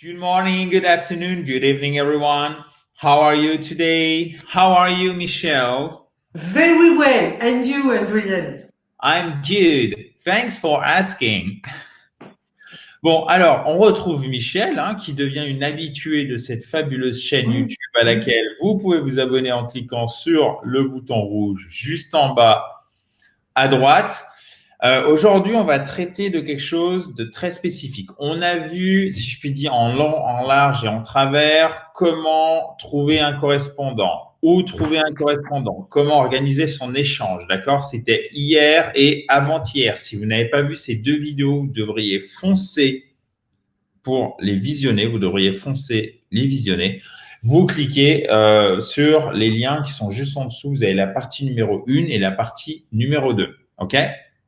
Good morning, good afternoon, good evening, everyone. How are you today? How are you, Michelle? Very well. And you, Adrian? I'm good. Thanks for asking. Bon, alors, on retrouve Michelle, qui devient une habituée de cette fabuleuse chaîne Oui, YouTube à oui. laquelle vous pouvez vous abonner en cliquant sur le bouton rouge juste en bas à droite. Aujourd'hui, on va traiter de quelque chose de très spécifique. On a vu, si je puis dire, en long, en large et en travers, comment trouver un correspondant, où trouver un correspondant, comment organiser son échange. D'accord? C'était hier et avant-hier. Si vous n'avez pas vu ces deux vidéos, vous devriez foncer pour les visionner. Vous devriez foncer les visionner. Vous cliquez sur les liens qui sont juste en dessous. Vous avez la partie numéro 1 et la partie numéro 2. OK?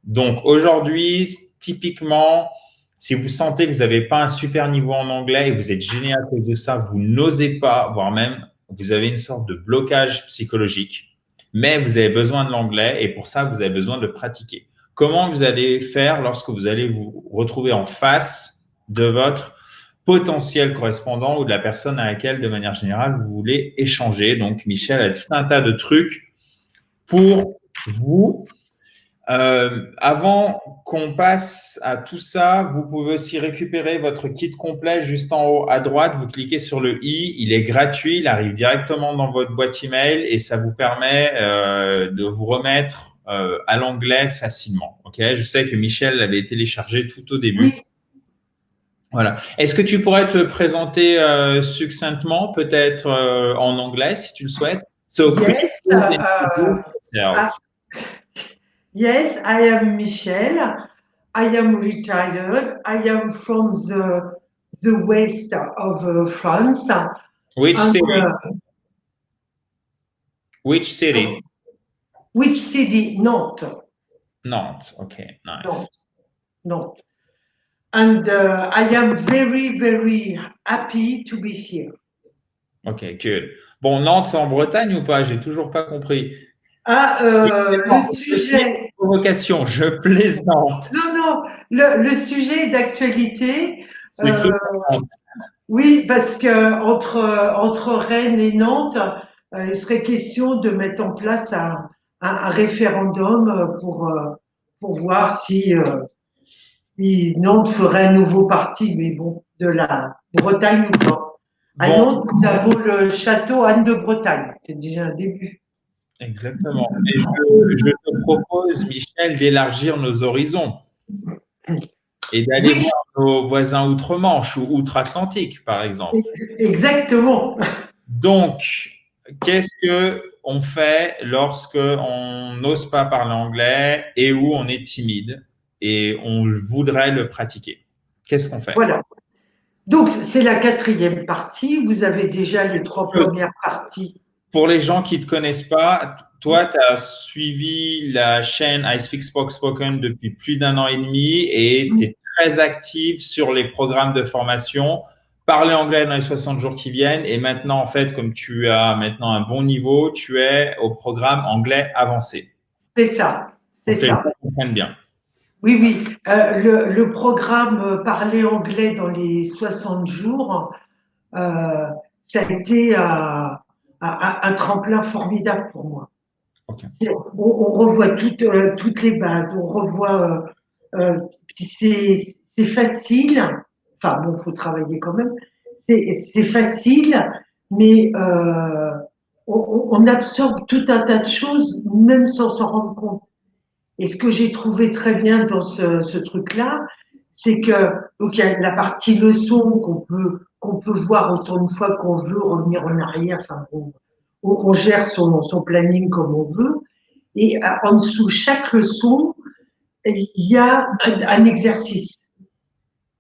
Donc aujourd'hui, typiquement, si vous sentez que vous n'avez pas un super niveau en anglais et que vous êtes gêné à cause de ça, vous n'osez pas, voire même vous avez une sorte de blocage psychologique, mais vous avez besoin de l'anglais et pour ça, vous avez besoin de pratiquer. Comment vous allez faire lorsque vous allez vous retrouver en face de votre potentiel correspondant ou de la personne à laquelle, de manière générale, vous voulez échanger? Donc, Michel a tout un tas de trucs pour vous. Avant qu'on passe à tout ça, vous pouvez aussi récupérer votre kit complet juste en haut à droite. Vous cliquez sur le i, il est gratuit, il arrive directement dans votre boîte email et ça vous permet de vous remettre à l'anglais facilement. Ok, je sais que Michel l'avait téléchargé tout au début. Oui. Voilà. Est-ce que tu pourrais te présenter succinctement, peut-être en anglais, si tu le souhaites? So, could Yes. you please introduce yourself? Yes, I am Michelle. I am retired. I am from the west of France. Which And city? Which city? which city? Nantes. Nantes. Okay, nice. Nantes. Nantes. And I am very, very happy to be here. Ok, cool. Bon, Nantes, c'est en Bretagne ou pas? J'ai toujours pas compris. Ah, Non, le ceci est une sujet. provocation, je plaisante. Non, non, le sujet d'actualité. J'ai cru euh, comprendre. Oui, parce que entre Rennes et Nantes, il serait question de mettre en place un référendum pour voir si Nantes ferait un nouveau parti, mais bon, de la Bretagne ou pas. À Bon, Nantes, nous avons le château Anne de Bretagne. C'est déjà un début. exactement. Mais je te propose, Michel, d'élargir nos horizons et d'aller Oui, voir nos voisins outre-Manche ou outre-Atlantique, par exemple. exactement. Donc, qu'est-ce que on fait lorsque on n'ose pas parler anglais et où on est timide et on voudrait le pratiquer? Qu'est-ce qu'on fait? Voilà. Donc, c'est la quatrième partie. Vous avez déjà les trois premières parties. Pour les gens qui ne te connaissent pas, toi, tu as suivi la chaîne I Speak Spoken depuis plus d'un an et demi et tu es très active sur les programmes de formation. Parler anglais dans les 60 jours qui viennent. Et maintenant, en fait, comme tu as maintenant un bon niveau, tu es au programme anglais avancé. C'est ça, Pour c'est que les ça. gens comprennent bien. Oui, oui. Le programme Parler anglais dans les 60 jours, euh, ça a été un tremplin formidable pour moi. Ok. On revoit toutes les bases, on revoit, c'est facile, enfin bon, faut travailler quand même, c'est facile, mais on absorbe tout un tas de choses, même sans s'en rendre compte. Et ce que j'ai trouvé très bien dans ce truc-là, c'est que donc il y a la partie leçon qu'on peut voir autant de fois qu'on veut, revenir en arrière, enfin on gère son planning comme on veut. Et en dessous chaque leçon, il y a un exercice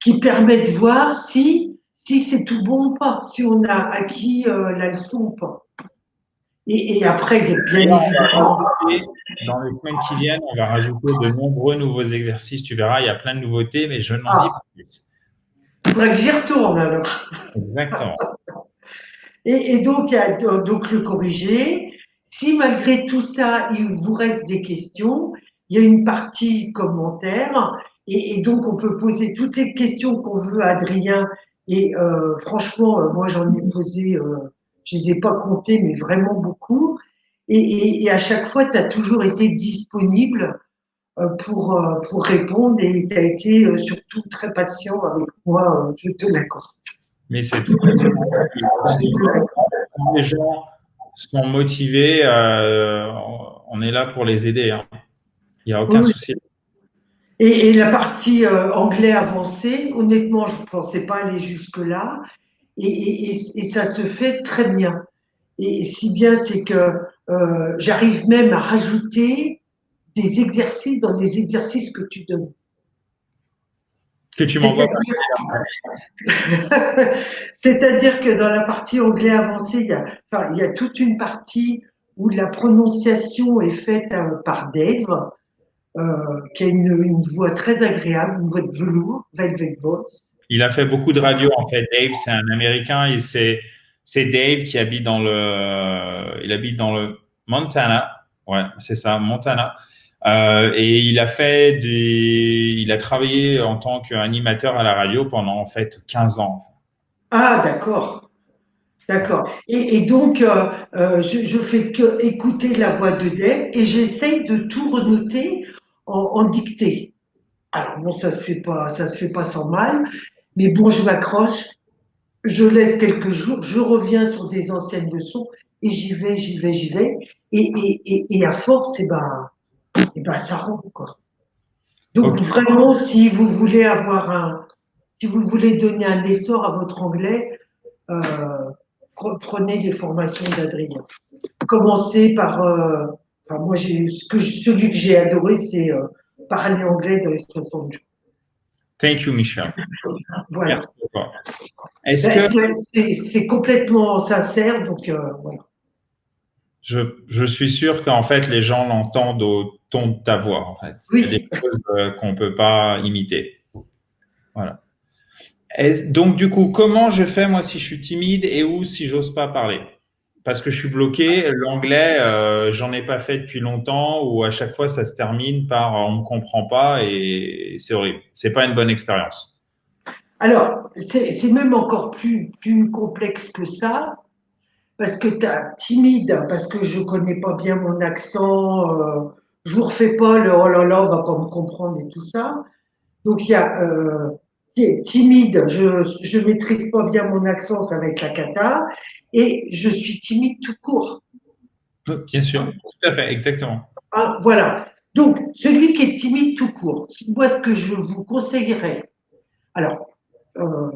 qui permet de voir si c'est tout bon ou pas, si on a acquis la leçon ou pas. Et après, il y a bien D'ailleurs, on va évidemment. rajouter, dans les semaines qui viennent, on va rajouter de nombreux nouveaux exercices. Tu verras, il y a plein de nouveautés, mais je n'en dis pas Ah, plus. il faudrait que j'y retourne alors. Exactement. Et donc, il y a donc le corriger. Si malgré tout ça, il vous reste des questions, il y a une partie commentaire et donc on peut poser toutes les questions qu'on veut à Adrien Et franchement, moi j'en ai posé, je les ai pas comptés, mais vraiment beaucoup. Et à chaque fois, tu as toujours été disponible pour répondre et tu as été surtout très patient avec moi, je te l'accorde. Mais c'est tout à fait normal. Quand les gens sont motivés, on est là pour les aider, hein. Il n'y a aucun Oui, souci. et la partie anglais avancé, honnêtement, je ne pensais pas aller jusque-là. Et ça se fait très bien. Et si bien, c'est que j'arrive même à rajouter des exercices dans les exercices que tu donnes. Que tu m'envoies pas. C'est-à-dire c'est-à-dire que dans la partie anglais avancé, enfin, il y a toute une partie où la prononciation est faite par Dave, qui a une voix très agréable, une voix de velours, velvet voice. Il a fait beaucoup de radio, en fait. Dave, c'est un Américain et c'est Dave qui habite il habite dans le Montana. Ouais, c'est ça, Montana. Et il a travaillé en tant qu'animateur à la radio pendant, en fait, 15 ans. Ah, d'accord, d'accord. Et donc, je fais que écouter la voix de Dave et j'essaye de tout renoter en dictée. Alors bon, ça se fait pas sans mal, mais bon, je m'accroche, je laisse quelques jours, je reviens sur des anciennes leçons et j'y vais. Et à force, et ben, ça rend, quoi. Donc Ok, vraiment, si vous voulez si vous voulez donner un essor à votre anglais, euh, prenez les formations d'Adrien. Commencez par, enfin moi celui que j'ai adoré, c'est parler anglais dans les 60 jours. thank you, Michel. Merci Voilà. beaucoup. Est-ce Ben, que c'est complètement sincère, donc voilà. je suis sûr qu'en fait, les gens l'entendent au ton de ta voix, en fait. Il y a des Oui. choses qu'on peut pas imiter. Voilà. Donc, du coup, comment je fais, moi, si je suis timide et ou si j'ose pas parler? Parce que je suis bloqué. L'anglais, j'en ai pas fait depuis longtemps ou à chaque fois, ça se termine par on me comprend pas et c'est horrible. C'est pas une bonne expérience. Alors, c'est même encore plus complexe que ça, parce que t'as timide, parce que je connais pas bien mon accent, je vous refais pas le oh là là, on va pas me comprendre et tout ça. Donc il y a timide, je maîtrise pas bien mon accent, ça va être la cata, et je suis timide tout court. Bien sûr, tout à fait, exactement. Ah, voilà. Donc celui qui est timide tout court, moi ce que je vous conseillerais, alors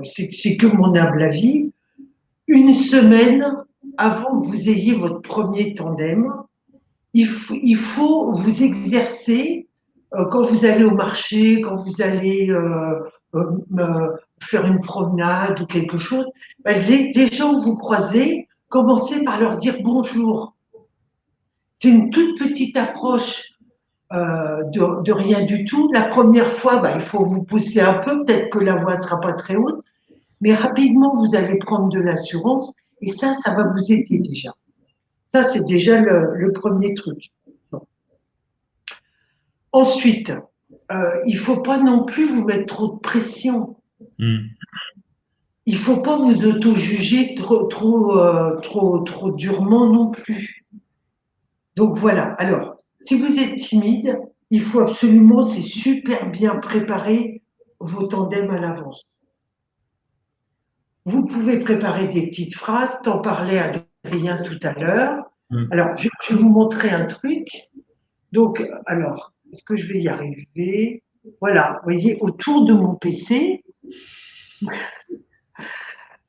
c'est que mon humble avis, une semaine avant que vous ayez votre premier tandem, il faut vous exercer quand vous allez au marché, quand vous allez faire une promenade ou quelque chose. Ben, les gens que vous croisez, commencez par leur dire bonjour. C'est une toute petite approche de rien du tout. La première fois, ben, il faut vous pousser un peu, peut-être que la voix ne sera pas très haute, mais rapidement, vous allez prendre de l'assurance et ça va vous aider déjà. Ça, c'est déjà le premier truc. Bon. Ensuite, il ne faut pas non plus vous mettre trop de pression. Hmm. Il ne faut pas vous auto-juger trop durement non plus. Donc voilà. Alors, si vous êtes timide, il faut absolument, c'est super bien préparer vos tandems à l'avance. Vous pouvez préparer des petites phrases, t'en parlais à Adrien tout à l'heure. Hmm. Alors, je vais vous montrer un truc. Donc, alors, est-ce que je vais y arriver? Voilà, vous voyez, autour de mon PC,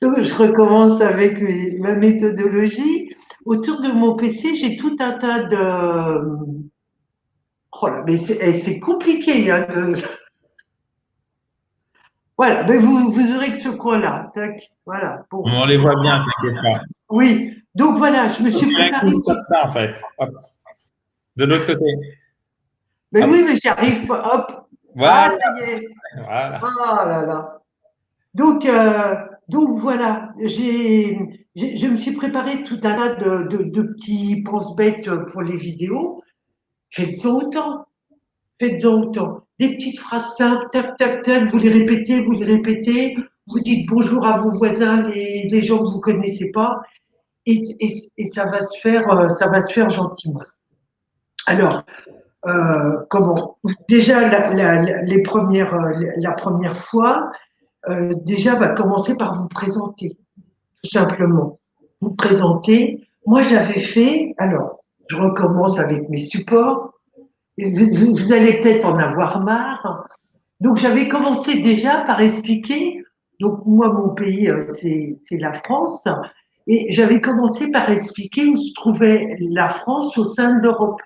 donc je recommence avec ma méthodologie. Autour de mon PC, j'ai tout un tas de... Oh là, mais c'est compliqué. Hein, Voilà, mais vous aurez que ce coin-là. Tac, voilà, bon. On les voit bien, t'inquiète pas. Oui, donc voilà, je me On suis dirait préparée que tout. comme ça, en fait. Hop. De l'autre côté. Mais Hop. oui, mais j'y arrive pas. Hop. Ah, Voilà, ça y est. voilà. Oh là là. Donc, voilà, je me suis préparé tout un tas de petits pense-bêtes pour les vidéos. Faites-en autant, faites-en autant. Des petites phrases simples, tac, tac, tac, vous les répétez, vous dites bonjour à vos voisins, les gens que vous connaissez pas, et ça va se faire gentiment. Alors, comment? Déjà, la première fois, déjà, va commencer par vous présenter, tout simplement. Vous présenter. Moi, j'avais fait, alors, je recommence avec mes supports. Vous allez peut-être en avoir marre. Donc, j'avais commencé déjà par expliquer. Donc, moi, mon pays, c'est la France. Et j'avais commencé par expliquer où se trouvait la France au sein de l'Europe.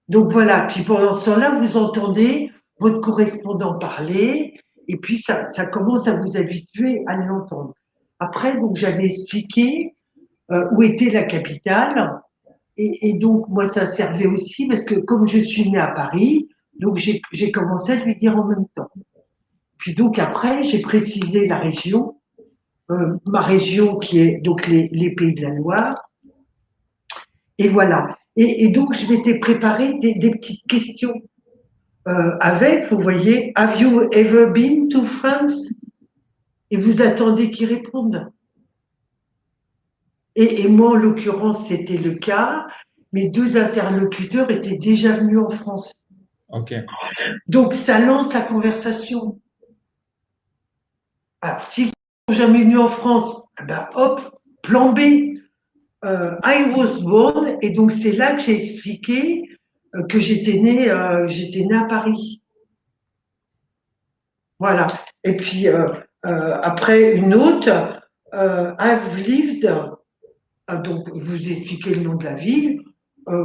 Donc voilà, puis pendant ce temps-là, vous entendez votre correspondant parler, et puis ça commence à vous habituer à l'entendre. Après, donc j'avais expliqué où était la capitale, et donc moi ça servait aussi parce que comme je suis née à Paris, donc j'ai commencé à lui dire en même temps. Puis donc après, j'ai précisé la région, ma région qui est donc les Pays de la Loire, et voilà. Et donc je m'étais préparé des petites questions avec, vous voyez, Have you ever been to France? Et vous attendez qu'ils répondent. Et moi, en l'occurrence, c'était le cas. Mes deux interlocuteurs étaient déjà venus en France. Ok. Donc, ça lance la conversation. Alors, s'ils ne sont jamais venus en France, ben hop, plan B. I was born, et donc c'est là que j'ai expliqué que j'étais née à Paris. Voilà. Et puis après une autre, I've lived, donc vous expliquez le nom de la ville,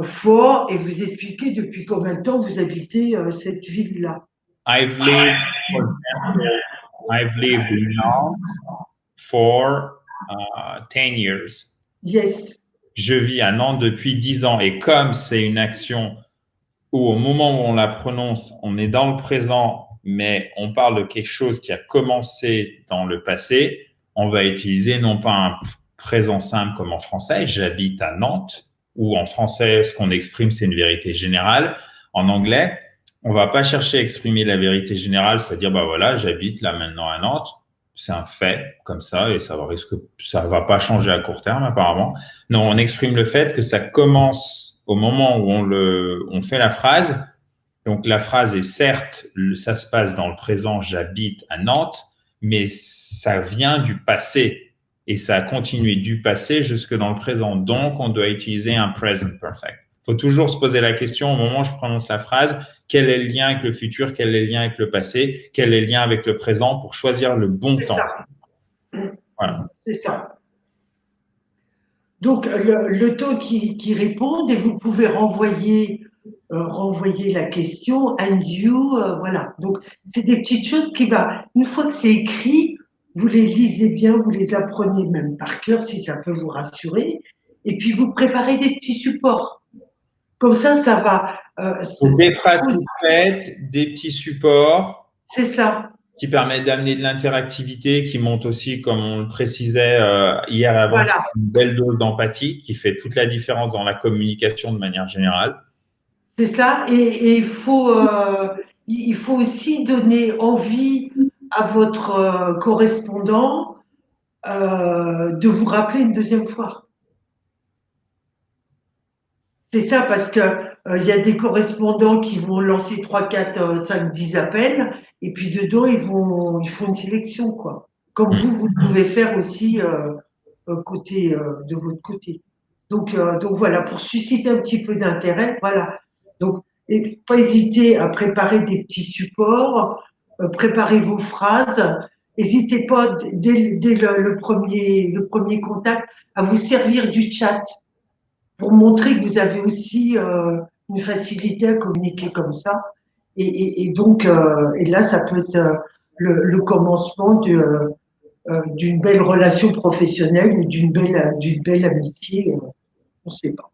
for, et vous expliquez depuis combien de temps vous habitez cette ville-là. I've lived, for example, I've lived in Nantes for 10 years. Yes. Je vis à Nantes depuis 10 ans. Et comme c'est une action où au moment où on la prononce, on est dans le présent, mais on parle de quelque chose qui a commencé dans le passé, on va utiliser non pas un présent simple comme en français, j'habite à Nantes, ou en français, ce qu'on exprime, c'est une vérité générale. En anglais, on va pas chercher à exprimer la vérité générale, c'est-à-dire, bah voilà, j'habite là maintenant à Nantes. C'est un fait comme ça et ça va pas changer à court terme apparemment. Non, on exprime le fait que ça commence au moment où on fait la phrase. Donc la phrase est certes, ça se passe dans le présent, j'habite à Nantes, mais ça vient du passé et ça a continué du passé jusque dans le présent. Donc on doit utiliser un present perfect. Il faut toujours se poser la question au moment où je prononce la phrase, quel est le lien avec le futur, quel est le lien avec le passé, quel est le lien avec le présent pour choisir le bon temps. Voilà. C'est ça. Donc le temps qui répond, et vous pouvez renvoyer la question and you, voilà. Donc c'est des petites choses qui une fois que c'est écrit, vous les lisez bien, vous les apprenez même par cœur si ça peut vous rassurer, et puis vous préparez des petits supports. Comme ça va. Des phrases toutes faites, des petits supports. C'est ça. Qui permettent d'amener de l'interactivité, qui monte aussi, comme on le précisait hier avant, voilà. Une belle dose d'empathie qui fait toute la différence dans la communication de manière générale. C'est ça, et il faut aussi donner envie à votre correspondant de vous rappeler une deuxième fois. C'est ça, parce que il y a des correspondants qui vont lancer 3, 4, 5, 10 appels, et puis dedans, ils font une sélection, quoi. Comme vous pouvez faire aussi de votre côté. Donc voilà, pour susciter un petit peu d'intérêt, voilà. Donc, et pas hésiter à préparer des petits supports, préparer vos phrases. N'hésitez pas, dès le premier contact, à vous servir du chat pour montrer que vous avez aussi une facilité à communiquer comme ça. Et donc, et là, ça peut être le commencement d'une belle relation professionnelle ou d'une belle amitié, on ne sait pas.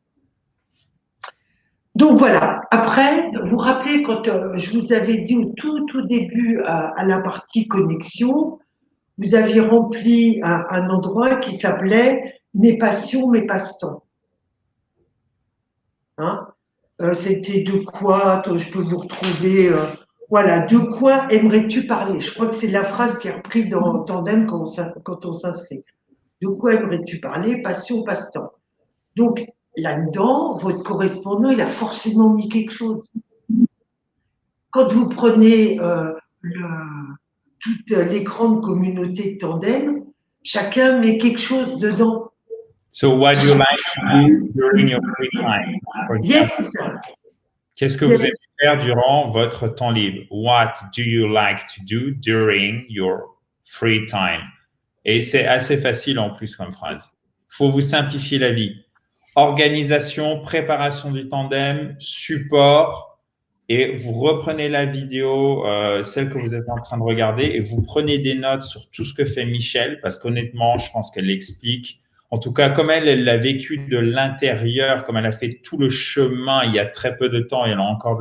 Donc voilà, après, vous vous rappelez quand je vous avais dit au tout début à la partie connexion, vous aviez rempli un endroit qui s'appelait mes passions, mes passe-temps. Hein, c'était de quoi, je peux vous retrouver Voilà, de quoi aimerais-tu parler? Je crois que c'est la phrase qui est reprise dans Tandem quand on s'inscrit. De quoi aimerais-tu parler? Passion, passe-temps. Donc, là-dedans, votre correspondant, il a forcément mis quelque chose. Quand vous prenez tout l'écran de communauté de Tandem, chacun met quelque chose dedans. So what do you like to do during your free time? For example, Yes, qu'est-ce que vous aimez yes. faire durant votre temps libre? What do you like to do during your free time? Et c'est assez facile en plus comme phrase. Faut vous simplifier la vie. Organisation, préparation du tandem, support, et vous reprenez la vidéo, celle que vous êtes en train de regarder, et vous prenez des notes sur tout ce que fait Michel, parce qu'honnêtement, je pense qu'elle explique. En tout cas, comme elle l'a vécu de l'intérieur, comme elle a fait tout le chemin il y a très peu de temps et elle est encore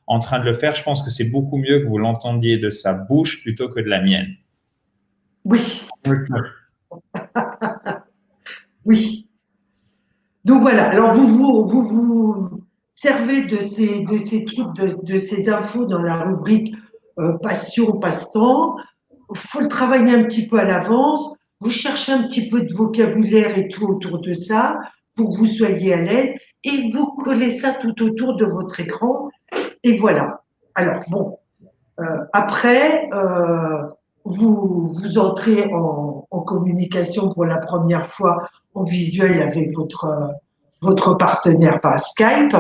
en train de le faire, je pense que c'est beaucoup mieux que vous l'entendiez de sa bouche plutôt que de la mienne. Oui, oui. Donc voilà, alors vous servez de ces trucs, de ces infos dans la rubrique passion, passe-temps. Il faut le travailler un petit peu à l'avance. Vous cherchez un petit peu de vocabulaire et tout autour de ça pour que vous soyez à l'aise et vous collez ça tout autour de votre écran. Et voilà. Alors bon, après, vous entrez en communication pour la première fois en visuel avec votre partenaire par Skype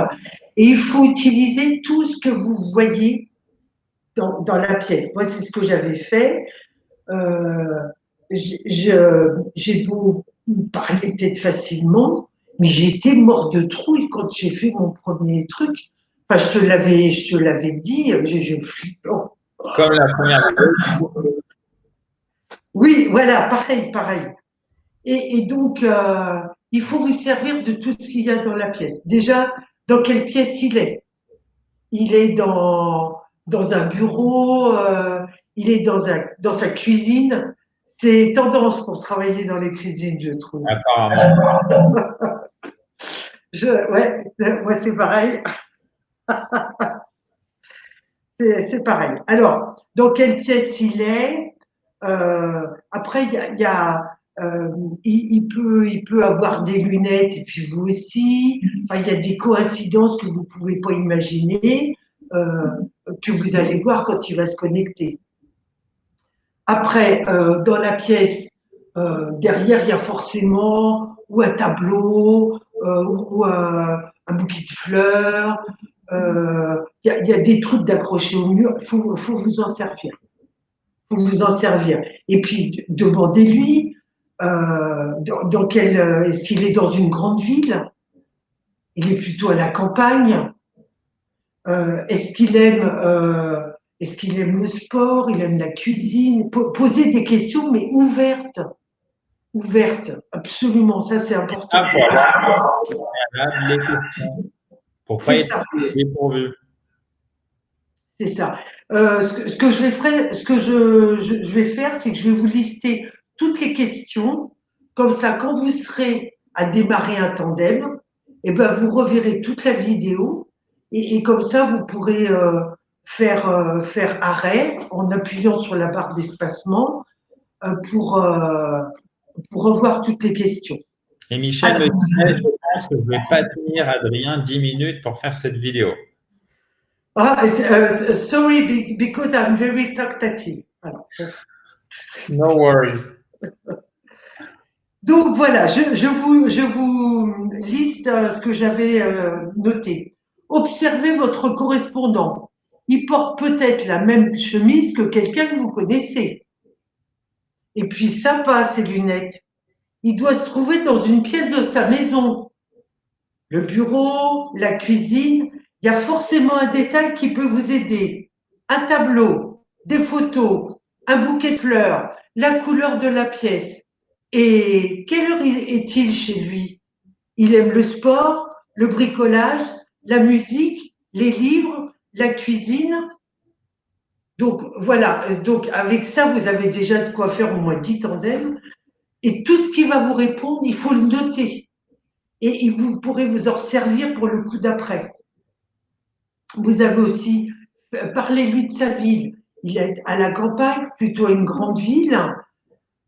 et il faut utiliser tout ce que vous voyez dans la pièce. Moi, c'est ce que j'avais fait. Euh, j'ai beau parler peut-être facilement, mais j'ai été mort de trouille quand j'ai fait mon premier truc. Enfin, je te l'avais dit, j'ai flippé. Comme la première fois. Oui, voilà, pareil, pareil. Et donc, il faut vous servir de tout ce qu'il y a dans la pièce. Déjà, dans quelle pièce il est? Il est dans un bureau, il est dans sa cuisine. C'est tendance pour travailler dans les cuisines, je trouve. Apparemment. Ouais, moi c'est pareil. C'est pareil. Alors, dans quelle pièce il est? Après, il peut avoir des lunettes et puis vous aussi. Enfin, il y a des coïncidences que vous pouvez pas imaginer euh, que vous allez voir quand il va se connecter. Après, dans la pièce, derrière, il y a forcément ou un tableau ou un bouquet de fleurs. Il y a des trucs d'accrocher au mur. Faut vous en servir. Faut vous en servir. Et puis, demandez-lui dans quel. Est-ce qu'il est dans une grande ville? Il est plutôt à la campagne? Est-ce qu'il aime est-ce qu'il aime le sport? Il aime la cuisine? Posez des questions, mais ouvertes. Ouvertes, absolument. Ça, c'est important. Ah, voilà. Les questions. Pour pas C'est être ça. dépourvu. C'est ça. Ce que je vais faire, je vais faire, c'est que je vais vous lister toutes les questions. Comme ça, quand vous serez à démarrer un tandem, eh ben, vous reverrez toute la vidéo et comme ça, vous pourrez faire arrêt en appuyant sur la barre d'espacement euh, pour, euh, pour revoir toutes les questions. Et Michel me disait, je pense que je ne vais pas tenir, Adrien, 10 minutes pour faire cette vidéo. Sorry, because I'm very talkative. Alors, No worries. donc voilà, je vous liste ce que j'avais noté. Observez votre correspondant. Il porte peut-être la même chemise que quelqu'un que vous connaissez. Et puis sympa ses lunettes. Il doit se trouver dans une pièce de sa maison. Le bureau, la cuisine, il y a forcément un détail qui peut vous aider. Un tableau, des photos, un bouquet de fleurs, la couleur de la pièce. Et quelle heure est-il chez lui? Il aime le sport, le bricolage, la musique, les livres, la cuisine. Donc voilà, donc avec ça, vous avez déjà de quoi faire au moins 10 tandems. Et tout ce qui va vous répondre, il faut le noter. Et vous pourrez vous en servir pour le coup d'après. Vous avez aussi Parlez-lui de sa ville. Il est à la campagne, plutôt à une grande ville.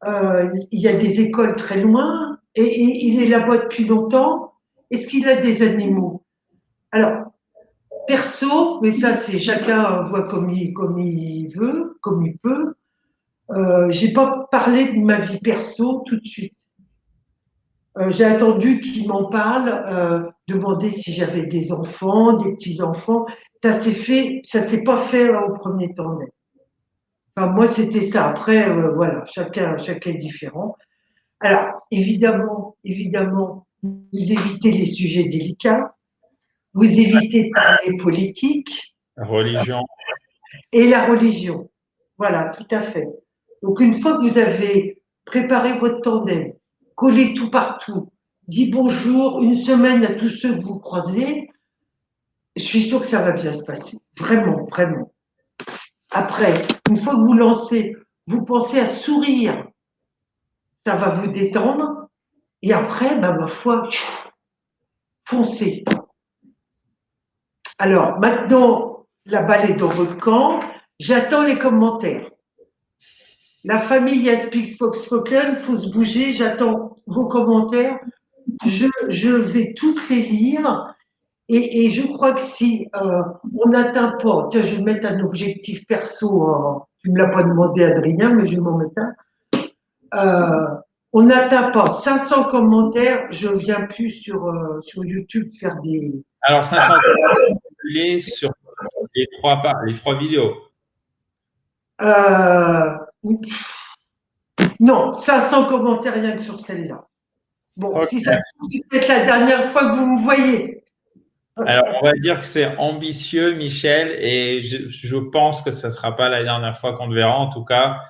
Il y a des écoles très loin et il est là-bas depuis longtemps. Est-ce qu'il a des animaux? Alors, perso, mais ça c'est chacun voit comme il veut, comme il peut. J'ai pas parlé de ma vie perso tout de suite. J'ai attendu qu'il m'en parle, demander si j'avais des enfants, des petits-enfants. Ça s'est pas fait au premier temps. Enfin, moi, c'était ça. Après, voilà, chacun est différent. Alors, évidemment, vous évitez les sujets délicats, vous évitez de parler politique Religion. et la religion. Voilà, tout à fait. Donc, une fois que vous avez préparé votre tandem, collé tout partout, dit bonjour une semaine à tous ceux que vous croisez, je suis sûre que ça va bien se passer. Vraiment, vraiment. Après, une fois que vous lancez, vous pensez à sourire, ça va vous détendre. Et après, bah, ma foi, foncez. Alors, maintenant, la balle est dans votre camp. J'attends les commentaires. La famille Speak Spoken, faut se bouger. J'attends vos commentaires. Je vais tous les lire. Et je crois que si on n'atteint pas, tiens, je vais mettre un objectif perso. Tu me l'as pas demandé, Adrien, mais je vais m'en mettre un. On n'atteint pas 500 commentaires, je viens plus sur YouTube faire des. Alors, 500 sur les trois vidéos. Euh, non, 500 commentaires rien que sur celle-là. Bon, Okay. si ça se trouve, c'est peut-être la dernière fois que vous me voyez. Alors, on va dire que c'est ambitieux, Michel, et je pense que ça ne sera pas la dernière fois qu'on te verra. En tout cas,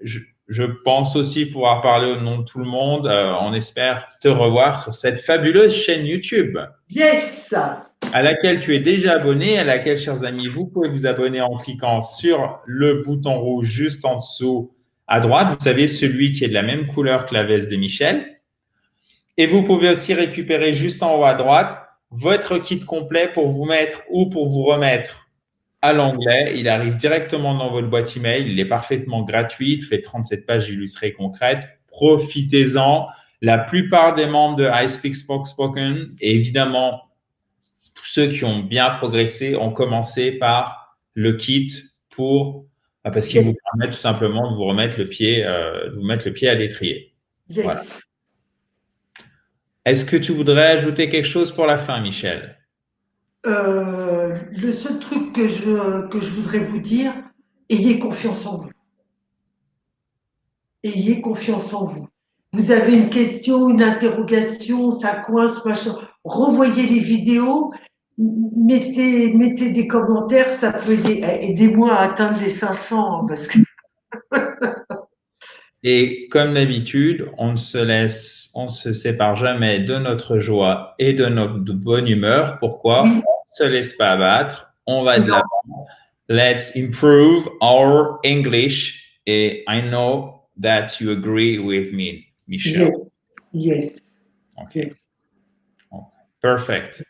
je pense aussi pouvoir parler au nom de tout le monde. On espère te revoir sur cette fabuleuse chaîne YouTube. Yes! À laquelle tu es déjà abonné, à laquelle, chers amis, vous pouvez vous abonner en cliquant sur le bouton rouge juste en dessous à droite. Vous savez, celui qui est de la même couleur que la veste de Michel. Et vous pouvez aussi récupérer juste en haut à droite votre kit complet pour vous mettre ou pour vous remettre à l'anglais. Il arrive directement dans votre boîte email. Il est parfaitement gratuit. Il fait 37 pages illustrées concrètes. Profitez-en. La plupart des membres de I Speak Spoken, et évidemment, tous ceux qui ont bien progressé ont commencé par le kit parce qu'il vous permet tout simplement de vous remettre de vous mettre le pied à l'étrier. Yes. Voilà. Est-ce que tu voudrais ajouter quelque chose pour la fin, Michel? Le seul truc que je voudrais vous dire, ayez confiance en vous. Ayez confiance en vous. Vous avez une question, une interrogation, ça coince, machin. Revoyez les vidéos, mettez des commentaires, ça peut aider. Aidez-moi à atteindre les 500 parce que. Et comme d'habitude, on ne se sépare jamais de notre joie et de notre bonne humeur. Pourquoi? Oui. On ne se laisse pas abattre. On va de l'avant. Let's improve our English. Et I know that you agree with me, Michelle. Yes. Okay. Yes. Perfect.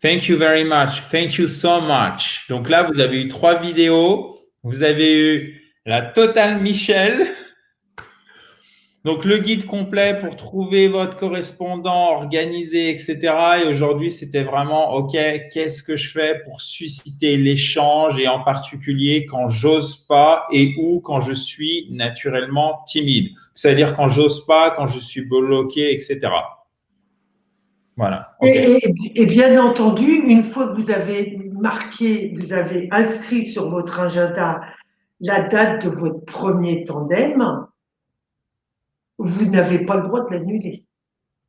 Thank you very much. Thank you so much. Donc là, vous avez eu 3 vidéos. Vous avez eu la totale Michel. Donc, le guide complet pour trouver votre correspondant, organiser, etc. Et aujourd'hui, c'était vraiment, OK, qu'est-ce que je fais pour susciter l'échange et en particulier quand j'ose pas et ou quand je suis naturellement timide. C'est-à-dire quand j'ose pas, quand je suis bloqué, etc. Voilà. Okay. Et bien entendu, une fois que vous avez vous avez inscrit sur votre agenda la date de votre premier tandem, vous n'avez pas le droit de l'annuler.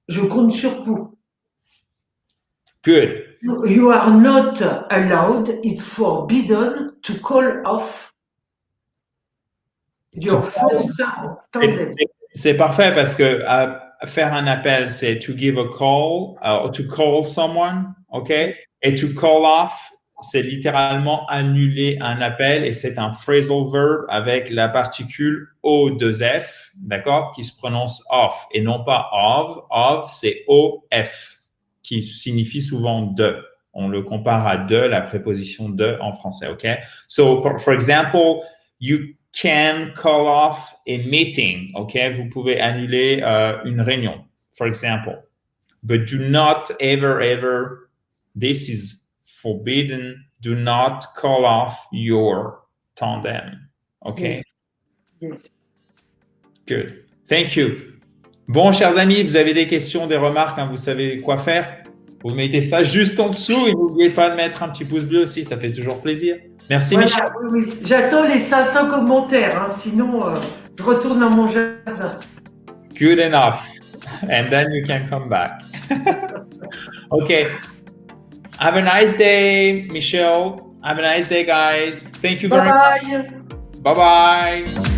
Je compte sur vous. Good. You are not allowed, it's forbidden to call off your first tandem. C'est parfait parce que faire un appel, c'est to give a call, or to call someone, OK? Et to call off, c'est littéralement annuler un appel et c'est un phrasal verb avec la particule O2F, d'accord, qui se prononce off et non pas of. Of, c'est OF, qui signifie souvent de, On le compare à de, la préposition de en français, OK? So, for example, you can call off a meeting, OK? Vous pouvez annuler une réunion, for example. But do not ever, this is forbidden, do not call off your tandem, OK? Yes. Good. Thank you. Bon, chers amis, vous avez des questions, des remarques, hein, vous savez quoi faire. Vous mettez ça juste en dessous et n'oubliez pas de mettre un petit pouce bleu aussi, ça fait toujours plaisir. Merci Voilà, Michel. oui. J'attends les 500 commentaires, hein, sinon je retourne dans mon jardin. Good enough. And then you can come back. Okay. Have a nice day, Michelle. Have a nice day, guys. Thank you very much. Bye bye. Bye-bye.